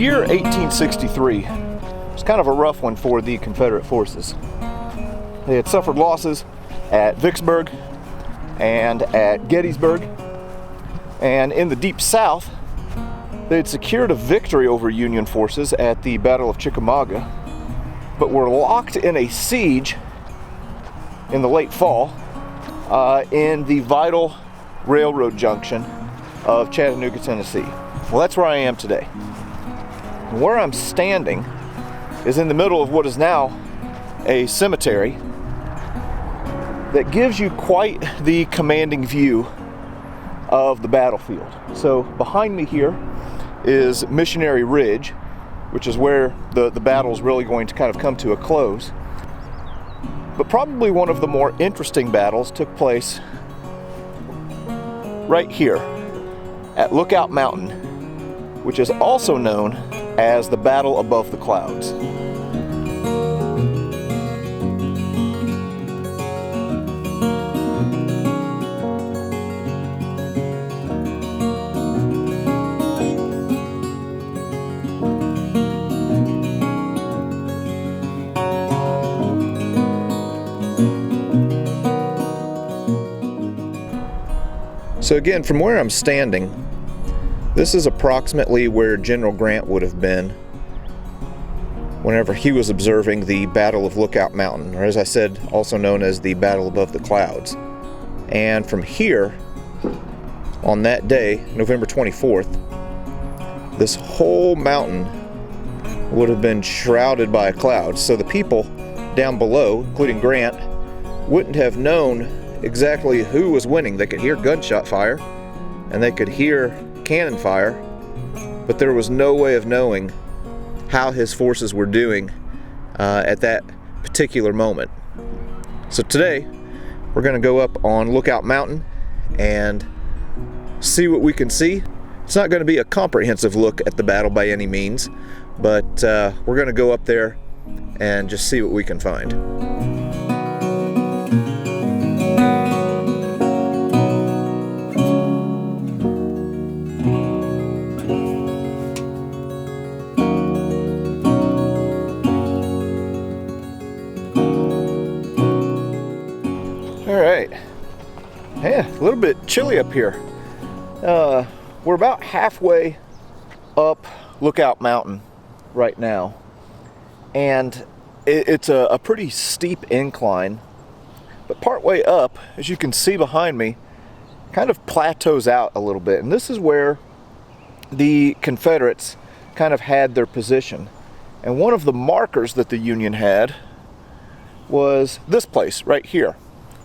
year 1863 was kind of a rough one for the Confederate forces. They had suffered losses at Vicksburg and at Gettysburg, and in the Deep South they had secured a victory over Union forces at the Battle of Chickamauga, but were locked in a siege in the late fall in the vital railroad junction of Chattanooga, Tennessee. Well, that's where I am today. Where I'm standing is in the middle of what is now a cemetery that gives you quite the commanding view of the battlefield. So behind me here is Missionary Ridge, which is where the battle is really going to kind of come to a close. But probably one of the more interesting battles took place right here at Lookout Mountain, which is also known as the Battle Above the Clouds. So again, from where I'm standing, this is approximately where General Grant would have been whenever he was observing the Battle of Lookout Mountain, or as I said, also known as the Battle Above the Clouds. And from here, on that day, November 24th, this whole mountain would have been shrouded by a cloud. So the people down below, including Grant, wouldn't have known exactly who was winning. They could hear gunshot fire and they could hear cannon fire, but there was no way of knowing how his forces were doing at that particular moment. So today we're going to go up on Lookout Mountain and see what we can see. It's not going to be a comprehensive look at the battle by any means, but we're going to go up there and just see what we can find. All right, yeah, a little bit chilly up here. We're about halfway up Lookout Mountain right now, and it's a pretty steep incline, but partway up, as you can see behind me, kind of plateaus out a little bit, and this is where the Confederates kind of had their position. And one of the markers that the Union had was this place right here.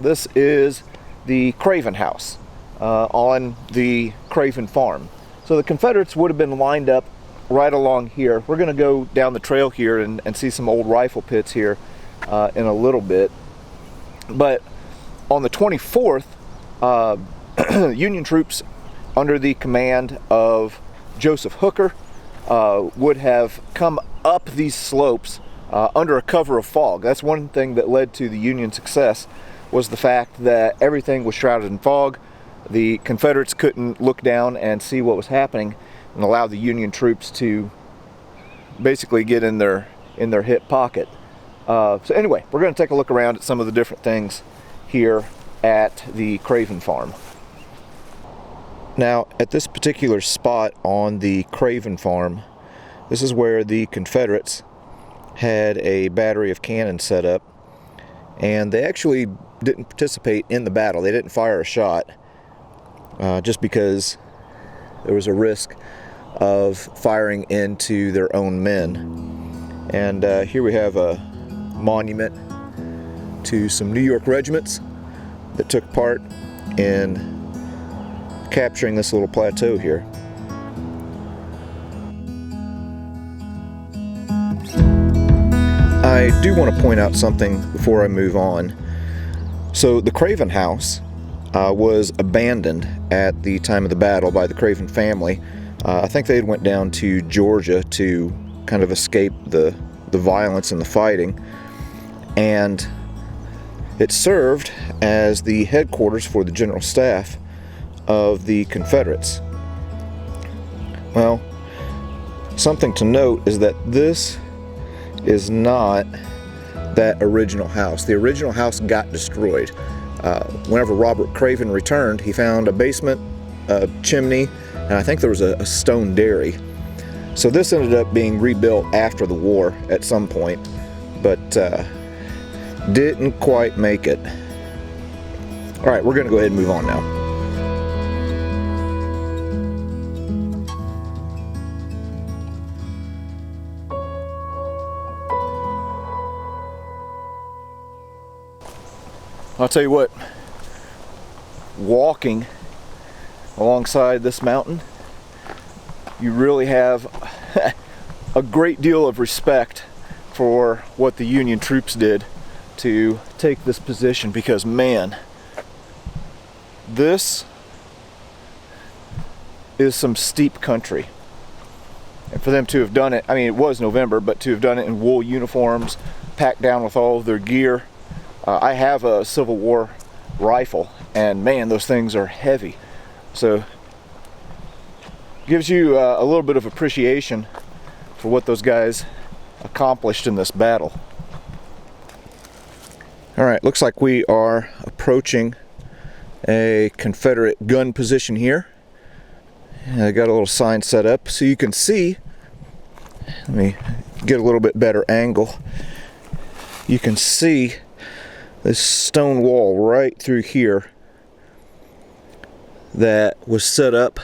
This is the Craven House on the Craven Farm. So the Confederates would have been lined up right along here. We're going to go down the trail here and see some old rifle pits here in a little bit. But on the 24th, Union troops under the command of Joseph Hooker would have come up these slopes under a cover of fog. That's one thing that led to the Union success, was the fact that everything was shrouded in fog. The Confederates couldn't look down and see what was happening and allow the Union troops to basically get in their hip pocket. So anyway, we're going to take a look around at some of the different things here at the Craven Farm. Now, at this particular spot on the Craven Farm, this is where the Confederates had a battery of cannons set up, and they actually didn't participate in the battle. They didn't fire a shot just because there was a risk of firing into their own men. And here we have a monument to some New York regiments that took part in capturing this little plateau here. I do want to point out something before I move on. So the Craven House was abandoned at the time of the battle by the Craven family. I think they had went down to Georgia to kind of escape the violence and the fighting, and it served as the headquarters for the general staff of the Confederates. Well, something to note is that this is not that original house. The original house got destroyed. Whenever Robert Craven returned, he found a basement, a chimney, and I think there was a stone dairy. So this ended up being rebuilt after the war at some point, but didn't quite make it. All right, we're gonna go ahead and move on now. I'll tell you what, walking alongside this mountain, you really have a great deal of respect for what the Union troops did to take this position, because man, this is some steep country. And for them to have done it, I mean, it was November, but to have done it in wool uniforms, packed down with all of their gear. I have a Civil War rifle, and man, those things are heavy. So gives you a little bit of appreciation for what those guys accomplished in this battle. All right, looks like we are approaching a Confederate gun position here. And I got a little sign set up so you can see. Let me get a little bit better angle. You can see this stone wall right through here that was set up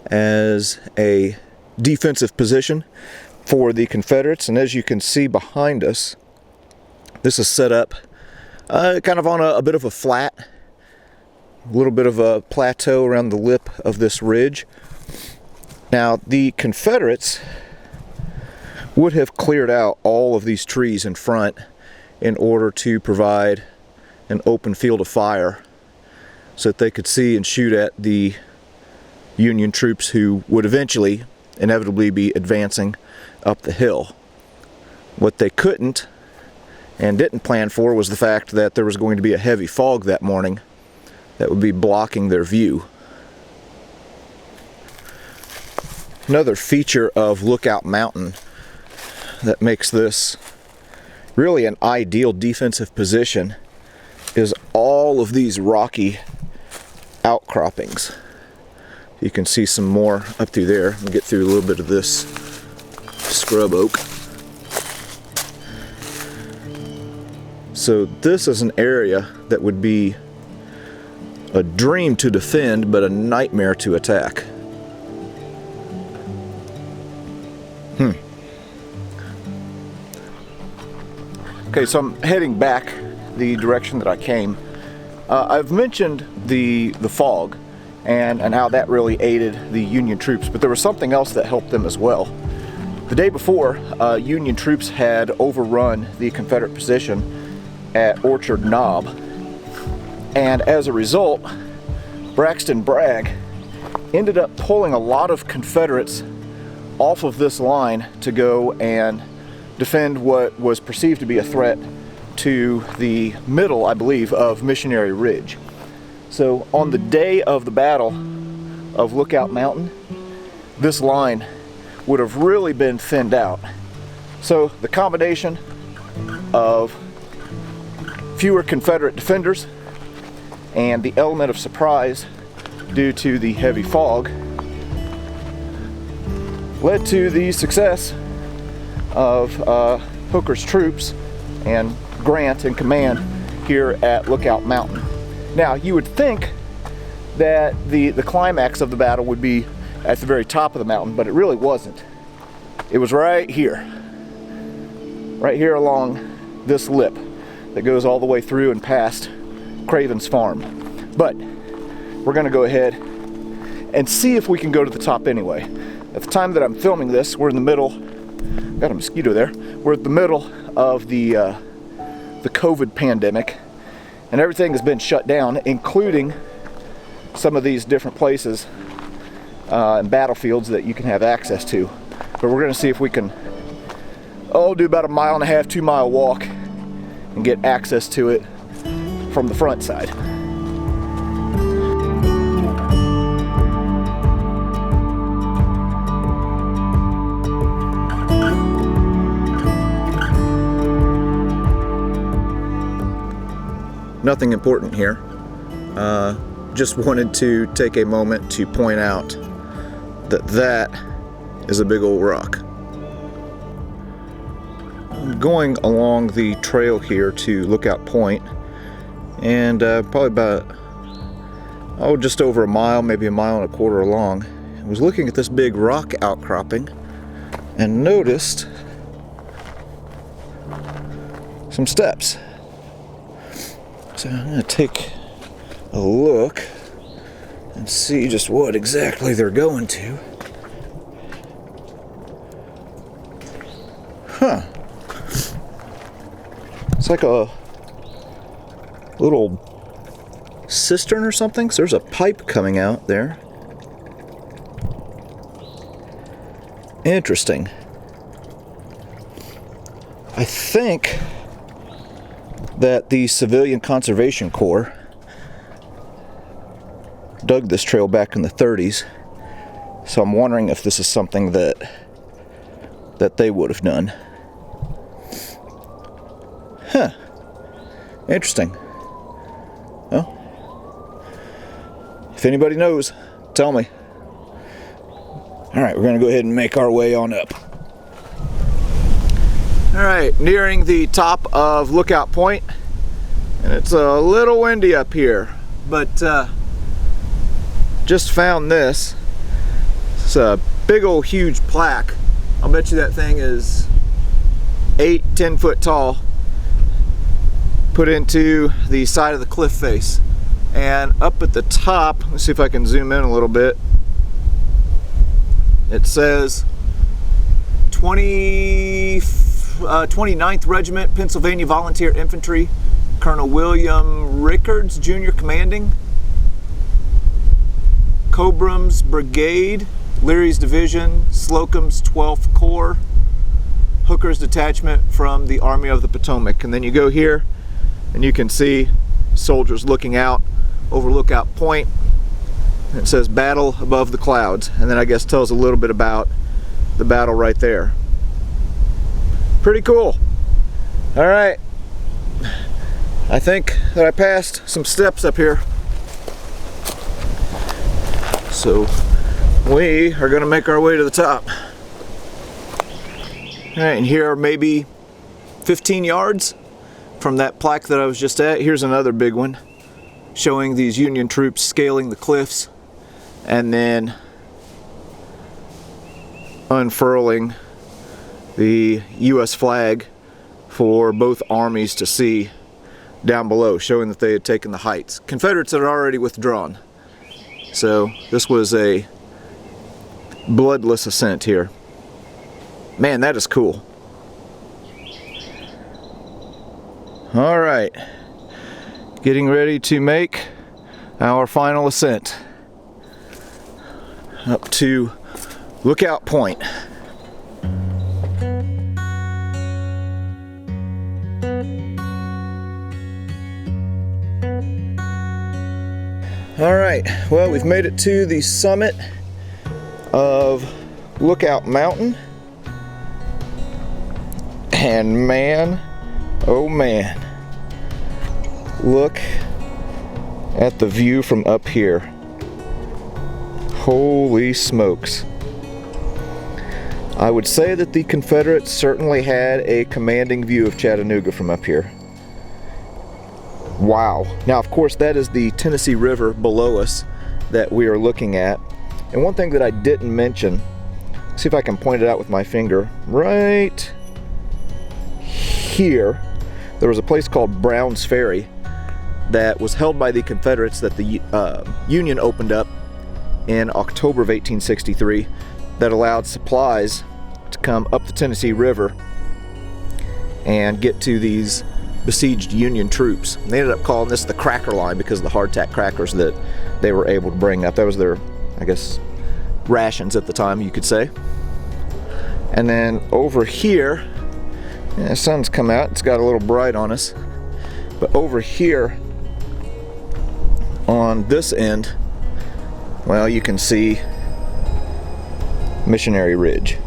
as a defensive position for the Confederates. And as you can see behind us, this is set up kind of on a bit of a flat, a little bit of a plateau around the lip of this ridge. Now the Confederates would have cleared out all of these trees in front in order to provide an open field of fire so that they could see and shoot at the Union troops who would eventually, inevitably, be advancing up the hill. What they couldn't and didn't plan for was the fact that there was going to be a heavy fog that morning that would be blocking their view. Another feature of Lookout Mountain that makes this really an ideal defensive position is all of these rocky outcroppings. You can see some more up through there. We'll get through a little bit of this scrub oak. So this is an area that would be a dream to defend, but a nightmare to attack. Okay, so I'm heading back the direction that I came. I've mentioned the fog and how that really aided the Union troops, but there was something else that helped them as well. The day before, Union troops had overrun the Confederate position at Orchard Knob, and as a result, Braxton Bragg ended up pulling a lot of Confederates off of this line to go and defend what was perceived to be a threat to the middle, I believe, of Missionary Ridge. So on the day of the Battle of Lookout Mountain, this line would have really been thinned out. So the combination of fewer Confederate defenders and the element of surprise due to the heavy fog led to the success of Hooker's troops and Grant in command here at Lookout Mountain. Now, you would think that the climax of the battle would be at the very top of the mountain, but it really wasn't. It was right here along this lip that goes all the way through and past Craven's farm. But we're gonna go ahead and see if we can go to the top anyway. At the time that I'm filming this, we're in the middle, got a mosquito there, we're at the middle of the COVID pandemic, and everything has been shut down, including some of these different places and battlefields that you can have access to. But we're gonna see if we can do about 1.5 miles, 2 mile walk and get access to it from the front side. nothing important here. Just wanted to take a moment to point out that that is a big old rock. I'm going along the trail here to Lookout Point, and probably about just over a mile, maybe a mile and a quarter along. I was looking at this big rock outcropping and noticed some steps. So I'm going to take a look and see just what exactly they're going to. Huh. It's like a little cistern or something. So there's a pipe coming out there. Interesting. I think that the Civilian Conservation Corps dug this trail back in the 30s. So I'm wondering if this is something that they would have done. Huh. Interesting. Well, if anybody knows, tell me. Alright, we're going to go ahead and make our way on up. Alright, nearing the top of Lookout Point. And it's a little windy up here. But, just found this. It's a big old huge plaque. I'll bet you that thing is 8-10 foot tall. Put into the side of the cliff face. And up at the top, let's see if I can zoom in a little bit. It says 29th Regiment, Pennsylvania Volunteer Infantry, Colonel William Rickards, Jr. commanding, Cobram's Brigade, Leary's Division, Slocum's 12th Corps, Hooker's Detachment from the Army of the Potomac. And then you go here and you can see soldiers looking out over Lookout Point. It says battle above the clouds, and then I guess tells a little bit about the battle right there. Pretty cool. All right, I think that I passed some steps up here, so we are going to make our way to the top. All right, and here are maybe 15 yards from that plaque that I was just at. Here's another big one showing these Union troops scaling the cliffs and then unfurling the U.S. flag for both armies to see down below, showing that they had taken the heights. Confederates had already withdrawn, so this was a bloodless ascent here. Man, that is cool. All right, getting ready to make our final ascent up to Lookout Point. All right, well, we've made it to the summit of Lookout Mountain, and man, oh man, look at the view from up here. Holy smokes. I would say that the Confederates certainly had a commanding view of Chattanooga from up here. Wow. Now, of course, that is the Tennessee River below us that we are looking at. And one thing that I didn't mention, see if I can point it out with my finger, right here, there was a place called Brown's Ferry that was held by the Confederates that the Union opened up in October of 1863 that allowed supplies to come up the Tennessee River and get to these besieged Union troops. And they ended up calling this the Cracker Line because of the hardtack crackers that they were able to bring up. That was their, I guess, rations at the time, you could say. And then over here, the sun's come out, it's got a little bright on us, but over here on this end, well, you can see Missionary Ridge.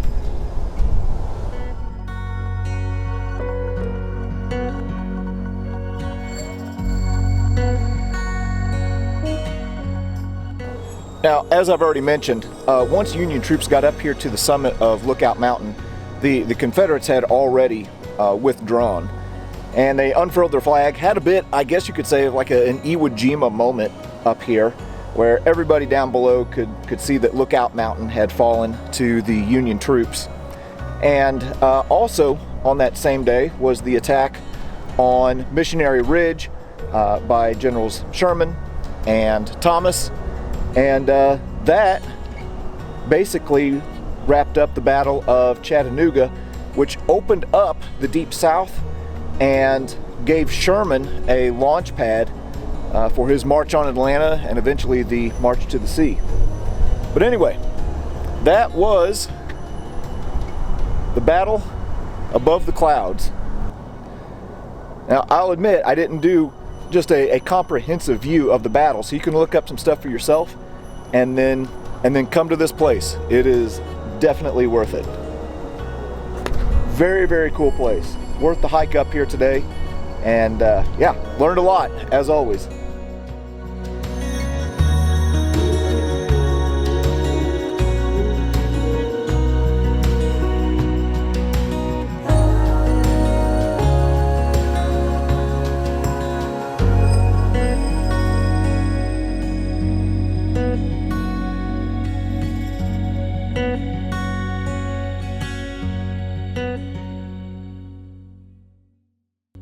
Now, as I've already mentioned, once Union troops got up here to the summit of Lookout Mountain, the Confederates had already withdrawn, and they unfurled their flag. Had a bit, I guess you could say, like an Iwo Jima moment up here, where everybody down below could see that Lookout Mountain had fallen to the Union troops. And also on that same day was the attack on Missionary Ridge by Generals Sherman and Thomas. And that basically wrapped up the Battle of Chattanooga, which opened up the Deep South and gave Sherman a launch pad for his march on Atlanta and eventually the march to the sea. But anyway, that was the battle above the clouds. Now, I'll admit I didn't do just a comprehensive view of the battle, so you can look up some stuff for yourself and then come to this place. It is definitely worth it. Very, very cool place. Worth the hike up here today. And yeah, learned a lot as always.